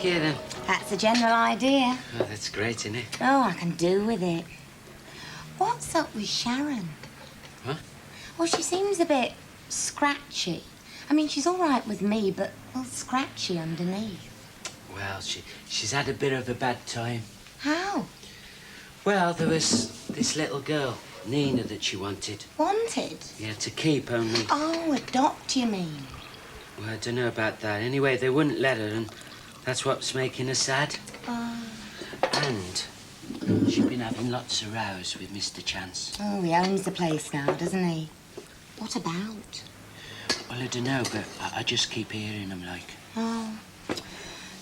here, then? That's the general idea. Oh, that's great, isn't it? Oh, I can do with it. What's up with Sharon? Huh? Well, she seems a bit scratchy. I mean, she's all right with me, but, well, scratchy underneath. Well, she's had a bit of a bad time. How? Well, there was this little girl, Nina, that she wanted. Wanted? Yeah, to keep only... Oh, adopt, you mean? Well, I don't know about that. Anyway, they wouldn't let her, and that's what's making her sad. And she's been having lots of rows with Mr. Chance. Oh, he owns the place now, doesn't he? What about? Well, I don't know, but I just keep hearing them, like. Oh.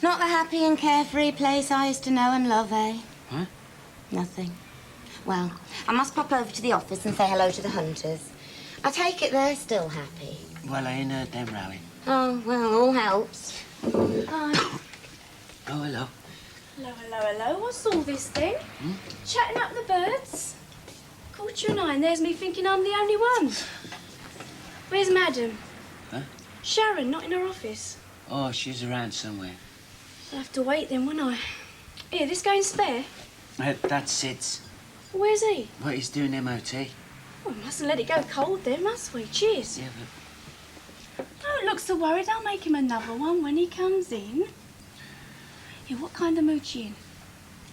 Not the happy and carefree place I used to know and love, eh? Huh? Nothing. Well, I must pop over to the office and say hello to the Hunters. I take it they're still happy. Well, I ain't heard them rowing. Oh, well, all helps. Hi. Oh, hello. Hello, hello, hello. What's all this then? Chatting up the birds? Quarter of 9, there's me thinking I'm the only one. Where's Madam? Huh? Sharon, not in her office. Oh, she's around somewhere. I'll have to wait then, won't I? Here, this going spare? That's Sid's. Where's he? Well, he's doing MOT. Well, we mustn't let it go cold then, must we? Cheers. Yeah, Don't look so worried. I'll make him another one when he comes in. Yeah, what kind of mood she in?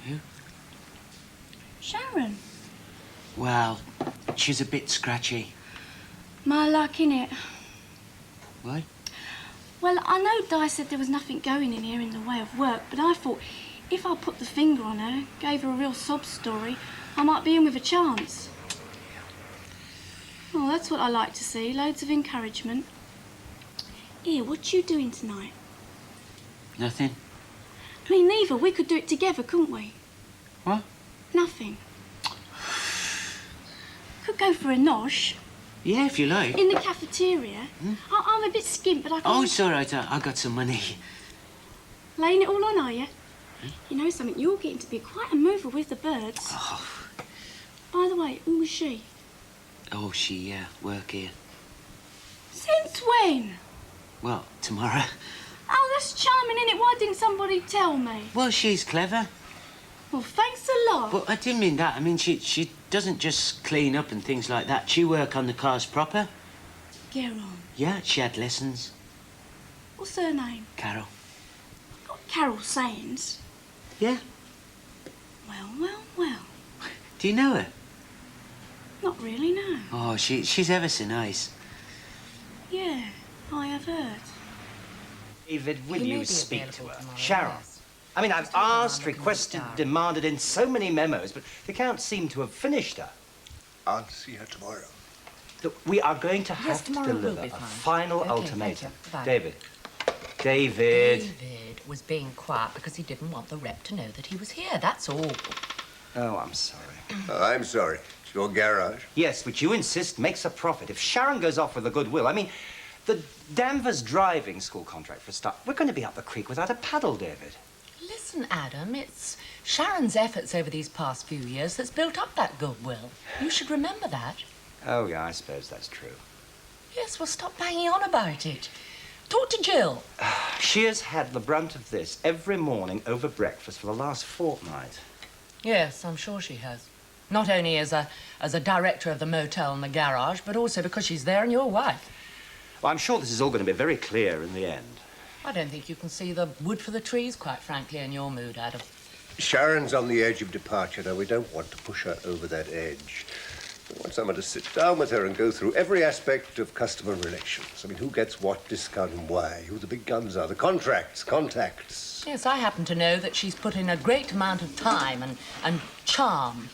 Who? Sharon. Well, she's a bit scratchy. My luck, innit? What? Well, I know Di said there was nothing going in here in the way of work, but I thought if I put the finger on her, gave her a real sob story, I might be in with a chance. Oh, that's what I like to see. Loads of encouragement. Here, what you doing tonight? Nothing. I mean, neither. We could do it together, couldn't we? What? Nothing. Could go for a nosh. Yeah, if you like. In the cafeteria. I'm a bit skint, but I can... Oh, it's all right. I got some money. Laying it all on, are you? You know something? You're getting to be quite a mover with the birds. Oh. By the way, who was she? Oh, she work here. Since when? Well, tomorrow. Oh, that's charming, innit? Why didn't somebody tell me? Well, she's clever. Well, thanks a lot. But I didn't mean that. I mean, she doesn't just clean up and things like that. She work on the cars proper. Get on. Yeah, she had lessons. What's her name? Carole. Got Carole Sands. Yeah. Well, well, well. Do you know her? Not really, no. Oh, she's ever so nice. Yeah, I have heard. David, will you speak to her? Sharon. I mean, I've asked, requested, demanded in so many memos, but the Count seemed to have finished her. I'll see her tomorrow. Look, we are going to have to deliver a final ultimatum. David. David. David was being quiet because he didn't want the rep to know that he was here, that's all. Oh, I'm sorry. I'm sorry. It's your garage. Yes, which you insist makes a profit. If Sharon goes off with a goodwill, I mean, the Danvers driving school contract for a start, we're going to be up the creek without a paddle, David. Listen, Adam, it's Sharon's efforts over these past few years that's built up that goodwill. You should remember that. Oh, yeah, I suppose that's true. Yes, well, stop banging on about it. Talk to Jill. She has had the brunt of this every morning over breakfast for the last fortnight. Yes, I'm sure she has. Not only as a director of the motel and the garage, but also because she's there and your wife. Well, I'm sure this is all going to be very clear in the end. I don't think you can see the wood for the trees, quite frankly, in your mood, Adam. Sharon's on the edge of departure. Now, we don't want to push her over that edge. We want someone to sit down with her and go through every aspect of customer relations. I mean, who gets what discount and why, who the big guns are, the contracts, contacts. Yes, I happen to know that she's put in a great amount of time and charm.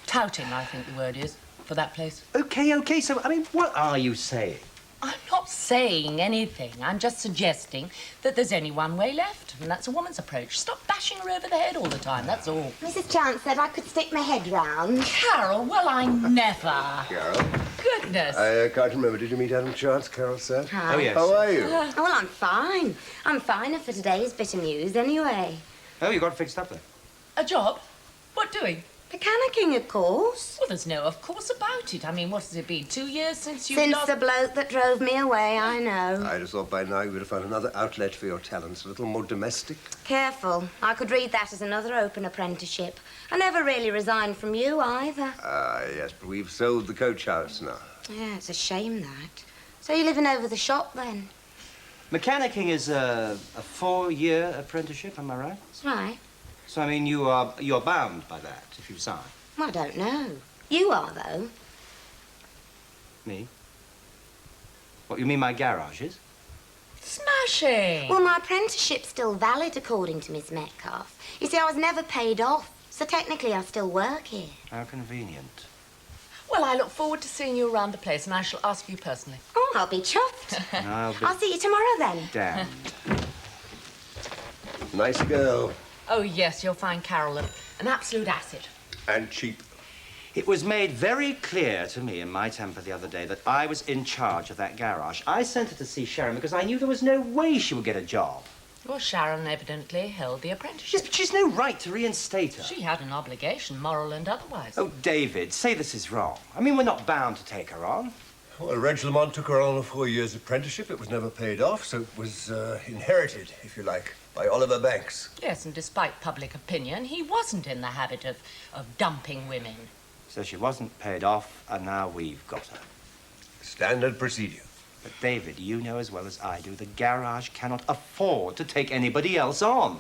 Touting, I think the word is, for that place. Okay, so, I mean, what are you saying? I'm not saying anything. I'm just suggesting that there's only one way left, and that's a woman's approach. Stop bashing her over the head all the time, that's all. Mrs. Chance said I could stick my head round. Carole, well, I never. Carole? Goodness. I can't remember. Did you meet Adam Chance, Carole said? Hi. Oh, yes. How are you? Oh, well, I'm fine. I'm finer for today's bit amused anyway. Oh, you got it fixed up then? A job? What doing? Mechanicking, of course. Well, there's no of course about it. I mean, what has it been, 2 years since you Since lost... the bloke that drove me away, I know. I'd have thought by now you would have found another outlet for your talents, a little more domestic. Careful. I could read that as another open apprenticeship. I never really resigned from you, either. Ah, yes, but we've sold the coach house now. Yeah, it's a shame, that. So you're living over the shop, then? Mechanicking is a 4-year apprenticeship, am I right? That's right. So, I mean, you're bound by that if you sign. I don't know. You are, though. Me? What, you mean my garage is? Smashing! Well, my apprenticeship's still valid, according to Miss Metcalfe. You see, I was never paid off, so technically I still work here. How convenient. Well, I look forward to seeing you around the place, and I shall ask you personally. Oh, I'll be chuffed. I'll see you tomorrow, then. Damned. Nice girl. Oh, yes, you'll find Carole an absolute asset. And cheap. It was made very clear to me in my temper the other day that I was in charge of that garage. I sent her to see Sharon because I knew there was no way she would get a job. Well, Sharon evidently held the Yes, apprenticeship. but she's no right to reinstate her. She had an obligation, moral and otherwise. Oh, David, say this is wrong. I mean, we're not bound to take her on. Well, Reg Lamont took her on a 4-year apprenticeship. It was never paid off, so it was inherited, if you like, by Oliver Banks. Yes, and despite public opinion, he wasn't in the habit of dumping women. So she wasn't paid off, and now we've got her. Standard procedure. But, David, you know as well as I do, the garage cannot afford to take anybody else on.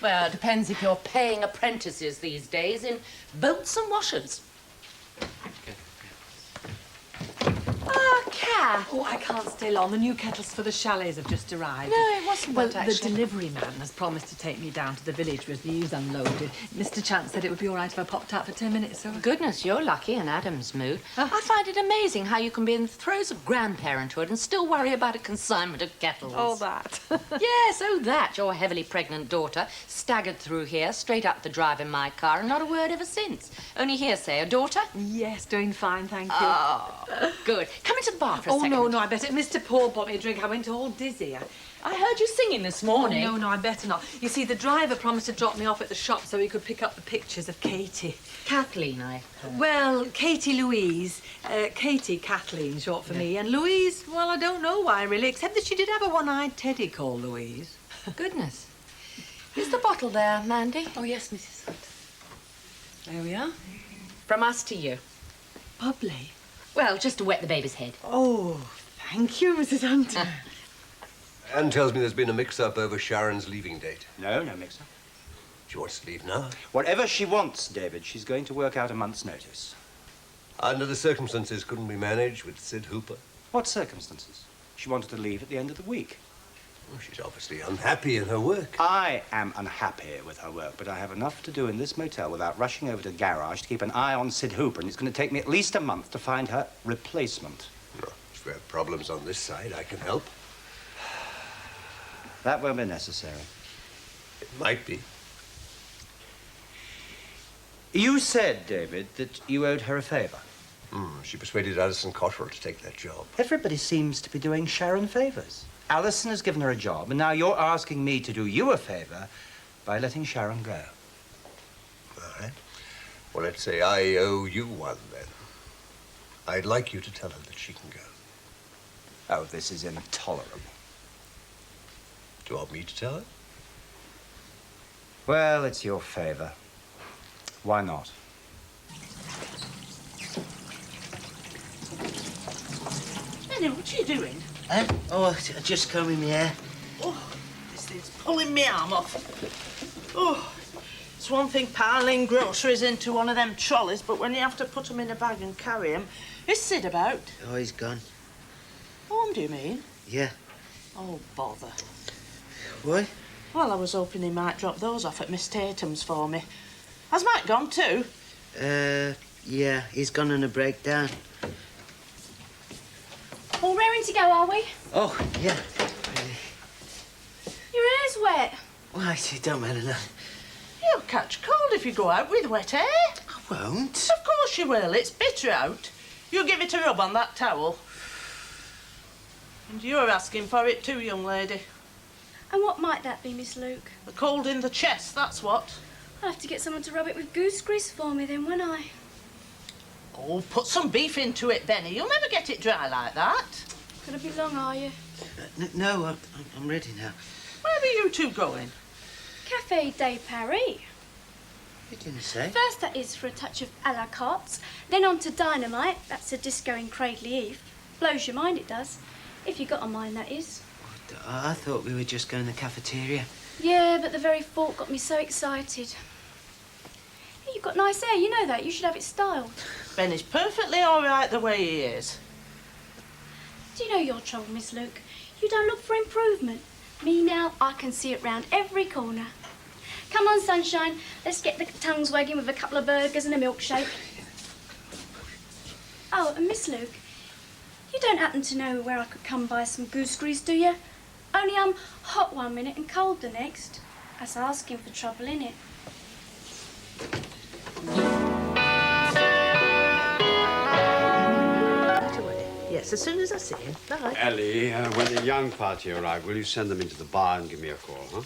Well, it depends if you're paying apprentices these days in boats and washers. Oh, Kath. Oh, I can't stay long. The new kettles for the chalets have just arrived. No, it wasn't Well, that, the actually. delivery man has promised to take me down to the village with these unloaded. Mr. Chance said it would be all right if I popped out for 10 minutes, so... Goodness, you're lucky in Adam's mood. I find it amazing how you can be in the throes of grandparenthood and still worry about a consignment of kettles. All that. Yes, oh that. Your heavily pregnant daughter staggered through here, straight up the drive in my car, and not a word ever since. Only hearsay. A daughter? Yes, doing fine, thank you. Oh, good. Come into the bar for a Oh, second. no, I better... Mr. Paul bought me a drink. I went all dizzy. I heard you singing this morning. Oh, no, I better not. You see, the driver promised to drop me off at the shop so he could pick up the pictures of Katie. Kathleen, I heard. Well, Katie Louise. Katie Kathleen, short for me. And Louise, well, I don't know why, really, except that she did have a one-eyed teddy called Louise. Goodness. Is the bottle there, Mandy? Oh, yes, Mrs. Hunt. There we are. From us to you. Bubbly. Well, just to wet the baby's head. Oh, thank you, Mrs. Hunter. Anne tells me there's been a mix-up over Sharon's leaving date. No mix-up. She wants to leave now. Whatever she wants, David, she's going to work out a month's notice. Under the circumstances, couldn't we manage with Sid Hooper? What circumstances? She wanted to leave at the end of the week. Well, she's obviously unhappy in her work. I am unhappy with her work, but I have enough to do in this motel without rushing over to the garage to keep an eye on Sid Hooper, and it's going to take me at least a month to find her replacement. No, if we have problems on this side, I can help. That won't be necessary. It might be. You said, David, that you owed her a favour. She persuaded Alison Cotterill to take that job. Everybody seems to be doing Sharon favours. Alison has given her a job, and now you're asking me to do you a favour by letting Sharon go. All right. Well, let's say I owe you one, then. I'd like you to tell her that she can go. Oh, this is intolerable. Do you want me to tell her? Well, it's your favour. Why not? Annie, what are you doing? Oh, just combing my hair. Oh, this thing's pulling my arm off. Oh, it's one thing piling groceries into one of them trolleys, but when you have to put them in a bag and carry them, is Sid about? Oh, he's gone. Home, do you mean? Yeah. Oh, bother. Why? Well, I was hoping he might drop those off at Miss Tatum's for me. Has Mike gone too? Yeah, he's gone on a breakdown. All raring to go, are we? Oh, yeah. Your hair's wet. Well, it don't matter now. You'll catch cold if you go out with wet hair. I won't. Of course you will. It's bitter out. You give it a rub on that towel. And you're asking for it too, young lady. And what might that be, Miss Luke? A cold in the chest, that's what. I'll have to get someone to rub it with goose grease for me then, won't I? Oh, put some beef into it, Benny. You'll never get it dry like that. Gonna be long, are you? No, I'm ready now. Where are you two going? Café de Paris. You didn't say. First, that is for a touch of a la carte. Then on to Dynamite. That's a disco in Cradley Eve. Blows your mind, it does. If you got a mind, that is. I thought we were just going to the cafeteria. Yeah, but the very thought got me so excited. Hey, you've got nice hair, you know that. You should have it styled. Benny's perfectly all right the way he is. Do you know your trouble, Miss Luke? You don't look for improvement. Me now, I can see it round every corner. Come on, sunshine. Let's get the tongues wagging with a couple of burgers and a milkshake. Oh, and Miss Luke, you don't happen to know where I could come buy some goose grease, do you? Only I'm hot one minute and cold the next. That's asking for trouble, innit? Yes, as soon as I see him. Bye. Ellie, when the young party arrive, will you send them into the bar and give me a call, huh?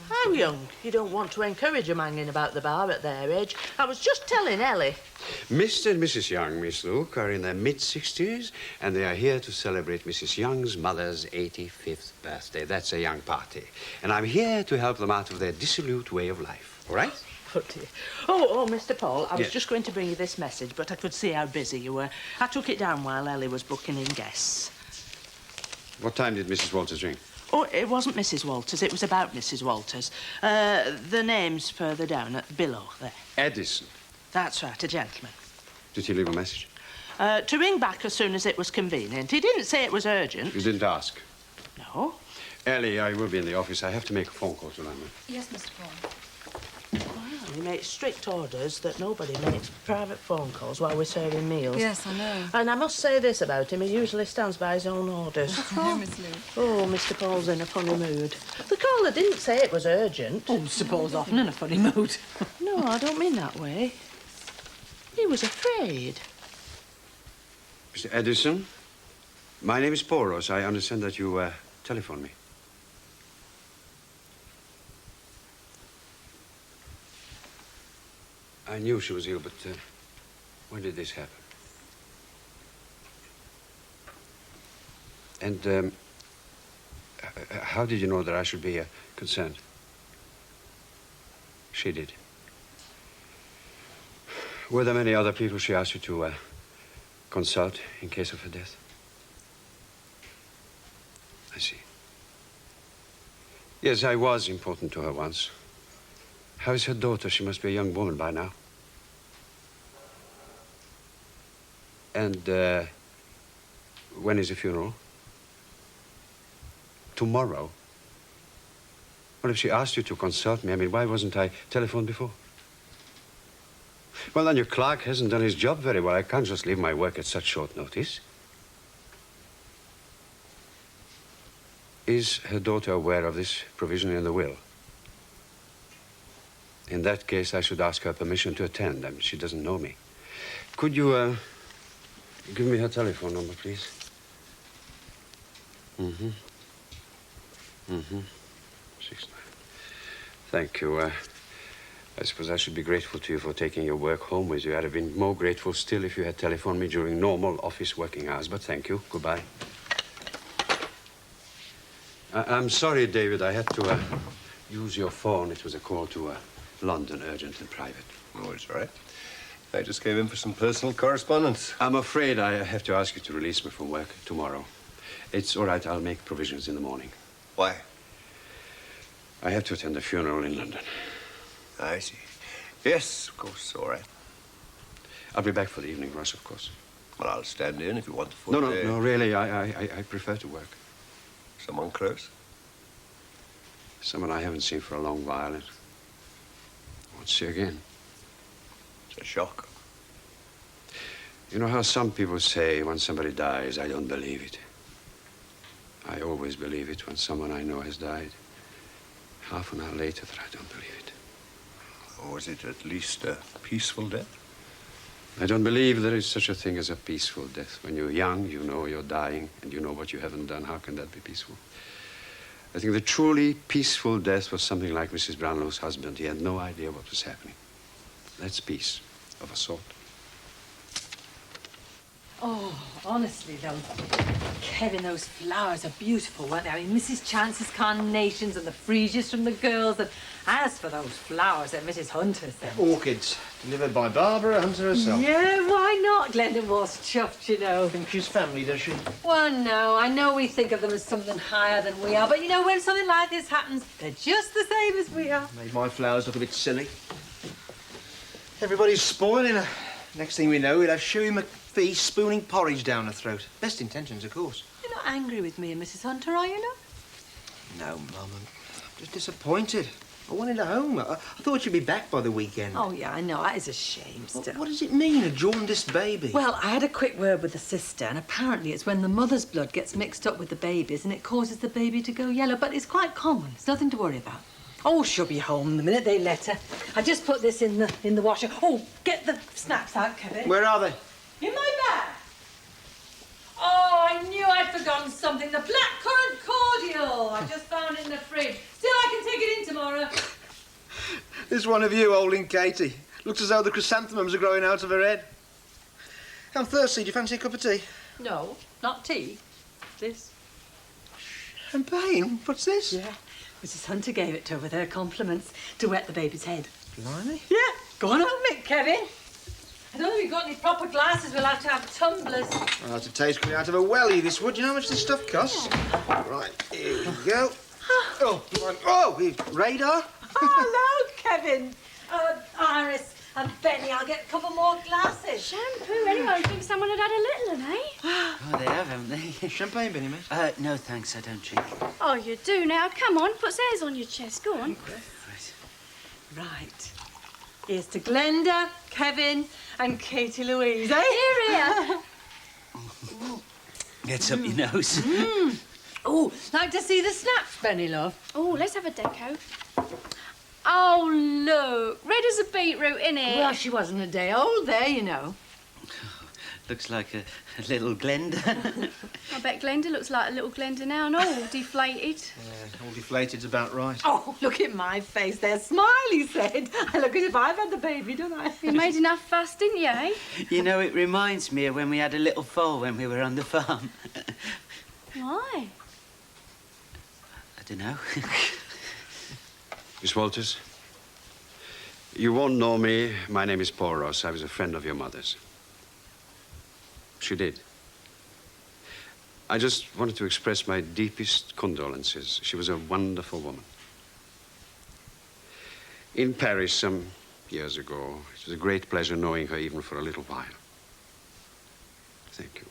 How young? You don't want to encourage them hanging about the bar at their age. I was just telling Ellie. Mr. and Mrs. Young, Miss Luke, are in their mid-60s, and they are here to celebrate Mrs. Young's mother's 85th birthday. That's a young party. And I'm here to help them out of their dissolute way of life, all right? Oh, dear. Oh, Mr. Paul, I was Yes. just going to bring you this message, but I could see how busy you were. I took it down while Ellie was booking in guests. What time did Mrs. Walters ring? Oh, it wasn't Mrs. Walters. It was about Mrs. Walters. The name's further down, below there. Edison. That's right, a gentleman. Did he leave a message? To ring back as soon as it was convenient. He didn't say it was urgent. You didn't ask? No. Ellie, I will be in the office. I have to make a phone call to London. Yes, Mr. Paul. Well, he makes strict orders that nobody makes private phone calls while we're serving meals. Yes, I know. And I must say this about him, he usually stands by his own orders. Miss Luke. Oh, Mr. Paul's in a funny mood. The caller didn't say it was urgent. Oh, Mr. Paul's often in a funny mood. No, I don't mean that way. He was afraid. Mr. Edison, my name is Poros. I understand that you telephoned me. I knew she was ill, but when did this happen? And how did you know that I should be concerned? She did. Were there many other people she asked you to consult in case of her death? I see. Yes, I was important to her once. How is her daughter? She must be a young woman by now. And when is the funeral? Tomorrow? Well, if she asked you to consult me, I mean, why wasn't I telephoned before? Well, then your clerk hasn't done his job very well. I can't just leave my work at such short notice. Is her daughter aware of this provision in the will? In that case, I should ask her permission to attend. I mean, she doesn't know me. Could you, give me her telephone number, please? Mm-hmm. 69. Thank you. I suppose I should be grateful to you for taking your work home with you. I'd have been more grateful still if you had telephoned me during normal office working hours. But thank you. Goodbye. I'm sorry, David. I had to use your phone. It was a call to London, urgent and private. Oh, it's all right. I just came in for some personal correspondence. I'm afraid I have to ask you to release me from work tomorrow. It's all right. I'll make provisions in the morning. Why? I have to attend a funeral in London. I see. Yes, of course, all right. I'll be back for the evening rush, of course. Well, I'll stand in if you want to. No, really. I prefer to work. Someone close? Someone I haven't seen for a long while and won't see again. It's a shock. You know how some people say when somebody dies, I don't believe it. I always believe it when someone I know has died. Half an hour later that I don't believe it. Or was it at least a peaceful death? I don't believe there is such a thing as a peaceful death. When you're young, you know you're dying, and you know what you haven't done. How can that be peaceful? I think the truly peaceful death was something like Mrs. Brownlow's husband. He had no idea what was happening. That's peace, of a sort. Oh, honestly, though, Kevin, those flowers are beautiful, weren't they? I mean, Mrs. Chance's carnations and the freesias from the girls. And as for those flowers that Mrs. Hunter sent. Orchids, delivered by Barbara Hunter herself. Yeah, why not? Glenda was chuffed, you know. Think she's family, does she? Well, no, I know we think of them as something higher than we are, but you know, when something like this happens, they're just the same as we are. Made my flowers look a bit silly. Everybody's spoiling her. Next thing we know, we'll have Shuey McPhee spooning porridge down her throat. Best intentions, of course. You're not angry with me and Mrs. Hunter, are you, No, Mum. I'm just disappointed. I wanted her home. I thought she'd be back by the weekend. Oh, yeah, I know. That is a shame still. What does it mean, a jaundiced baby? Well, I had a quick word with the sister, and apparently it's when the mother's blood gets mixed up with the baby's and it causes the baby to go yellow, but it's quite common. It's nothing to worry about. Oh, she'll be home the minute they let her. I just put this in the washer. Oh, get the snacks out, Kevin. Where are they? In my bag. Oh, I knew I'd forgotten something. The blackcurrant cordial. I just found it in the fridge. Still, I can take it in tomorrow. This one of you holding Katie. Looks as though the chrysanthemums are growing out of her head. I'm thirsty. Do you fancy a cup of tea? No, not tea. This. Champagne? What's this? Yeah. Mrs. Hunter gave it to her with her compliments to wet the baby's head. Blimey. Yeah. Go on home, Mick, Kevin. I don't know if you've got any proper glasses. We'll have to have tumblers. Oh, it's a taste coming out of a welly, this wood. You know how much this stuff costs? Yeah. Right, here we go. Oh, radar. Oh, hello, Kevin. Iris and Benny, I'll get a couple more glasses. Shampoo, anyway. I think someone had had a little one, eh? Oh, they have, haven't they? Champagne, Benny, mate? No, thanks. I don't drink. Oh, you do now. Come on, put hairs on your chest. Go on. Right. Here's to Glenda, Kevin and Katie Louise, eh? Here. Gets up your nose. Oh, like to see the snaps, Benny, love? Oh, let's have a deco. Oh, look. Red as a beetroot, innit? Well, she wasn't a day old there, you know. Looks like a little Glenda. I bet Glenda looks like a little Glenda now and all deflated. Yeah, all deflated's about right. Oh, look at my face there. Smiley said. I look as if I've had the baby, don't I? You made enough fuss, didn't you, eh? You know, it reminds me of when we had a little foal when we were on the farm. Why? I don't know. Miss Walters, you won't know me. My name is Paul Ross. I was a friend of your mother's. She did. I just wanted to express my deepest condolences. She was a wonderful woman. In Paris some years ago, it was a great pleasure knowing her even for a little while. Thank you.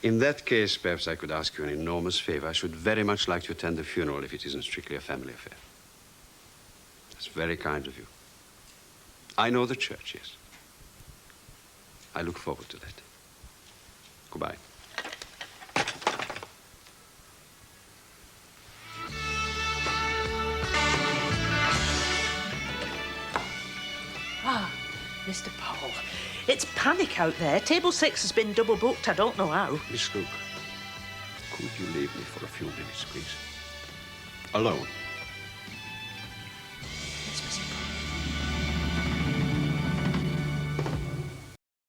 In that case, perhaps I could ask you an enormous favor. I should very much like to attend the funeral if it isn't strictly a family affair. That's very kind of you. I know the church, yes. I look forward to that. Goodbye. Ah, Mr. Paul, it's panic out there. Table 6 has been double booked. I don't know how. Miss Luke, could you leave me for a few minutes, please? Alone.